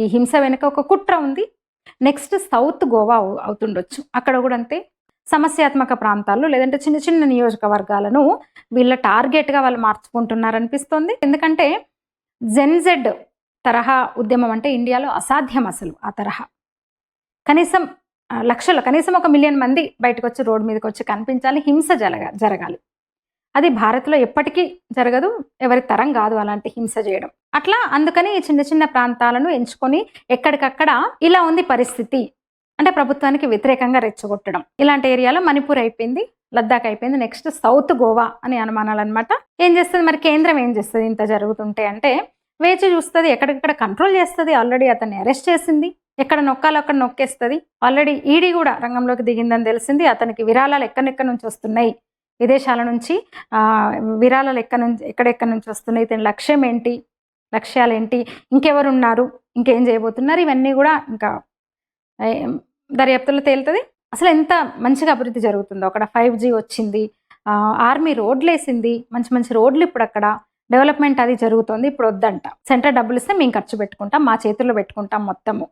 ఈ హింస వెనుక ఒక కుట్ర ఉంది. నెక్స్ట్ సౌత్ గోవా అవుతుండొచ్చు. అక్కడ కూడా అంతే సమస్యాత్మక ప్రాంతాలు లేదంటే చిన్న చిన్న నియోజకవర్గాలను వీళ్ళ టార్గెట్గా వాళ్ళు మార్చుకుంటున్నారనిపిస్తుంది. ఎందుకంటే జెన్జెడ్ తరహా ఉద్యమం అంటే ఇండియాలో అసాధ్యం అసలు. ఆ తరహా కనీసం లక్షలు, కనీసం 1 మిలియన్ మంది బయటకు వచ్చి రోడ్డు మీదకి వచ్చి కనిపించాలి, హింస జరగాలి. అది భారత్లో ఎప్పటికీ జరగదు, ఎవరి తరం కాదు అలాంటి హింస చేయడం. అట్లా అందుకని ఈ చిన్న చిన్న ప్రాంతాలను ఎంచుకొని ఎక్కడికక్కడ ఇలా ఉంది పరిస్థితి అంటే ప్రభుత్వానికి వ్యతిరేకంగా రెచ్చగొట్టడం. ఇలాంటి ఏరియాలో మణిపూర్ అయిపోయింది, లద్దాఖ్ అయిపోయింది, నెక్స్ట్ సౌత్ గోవా అని అనుమానాలు అనమాట. ఏం చేస్తుంది మరి కేంద్రం, ఏం చేస్తుంది ఇంత జరుగుతుంటే అంటే వేచి చూస్తుంది, ఎక్కడికక్కడ కంట్రోల్ చేస్తుంది. ఆల్రెడీ అతన్ని అరెస్ట్ చేసింది, ఎక్కడ నొక్కాలో అక్కడ నొక్కేస్తుంది. ఆల్రెడీ ఈడీ కూడా రంగంలోకి దిగిందని తెలిసింది. అతనికి విరాళాలు ఎక్కడెక్కడి నుంచి వస్తున్నాయి, విదేశాల నుంచి విరాళాలు ఎక్కడెక్కడి నుంచి వస్తున్నాయి, ఇతని లక్ష్యం ఏంటి, లక్ష్యాలు ఏంటి, ఇంకెవరు ఉన్నారు, ఇంకేం చేయబోతున్నారు, ఇవన్నీ కూడా ఇంకా దర్యాప్తులో తేలుతుంది. అసలు ఎంత మంచిగా అభివృద్ధి జరుగుతుందో అక్కడ. 5G వచ్చింది, ఆర్మీ రోడ్లు వేసింది, మంచి మంచి రోడ్లు ఇప్పుడు అక్కడ డెవలప్మెంట్ అది జరుగుతుంది. ఇప్పుడు వద్దంట, సెంటర్ డబ్బులు ఇస్తే మేము ఖర్చు పెట్టుకుంటాం, మా చేతుల్లో పెట్టుకుంటాం మొత్తము.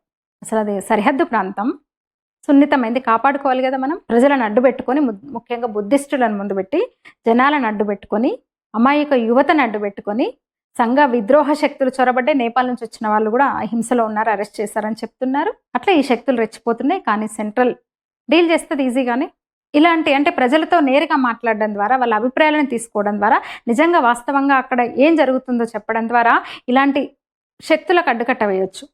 అసలు అది సరిహద్దు ప్రాంతం, సున్నితమైంది, కాపాడుకోవాలి కదా మనం. ప్రజలను అడ్డు పెట్టుకొని, ముఖ్యంగా బుద్ధిస్టులను ముందు పెట్టి, జనాలను అడ్డు పెట్టుకొని, అమాయక యువతను అడ్డు పెట్టుకొని, సంఘ విద్రోహ శక్తులు చొరబడ్డాయి. నేపాల్ నుంచి వచ్చిన వాళ్ళు కూడా హింసలో ఉన్నారు, అరెస్ట్ చేశారని చెప్తున్నారు. అట్లా ఈ శక్తులు రెచ్చిపోతున్నాయి. కానీ సెంట్రల్ డీల్ చేస్తుంది ఈజీగానే. ఇలాంటి అంటే ప్రజలతో నేరుగా మాట్లాడడం ద్వారా, వాళ్ళ అభిప్రాయాలను తీసుకోవడం ద్వారా, నిజంగా వాస్తవంగా అక్కడ ఏం జరుగుతుందో చెప్పడం ద్వారా ఇలాంటి శక్తులకు అడ్డుకట్ట వేయొచ్చు.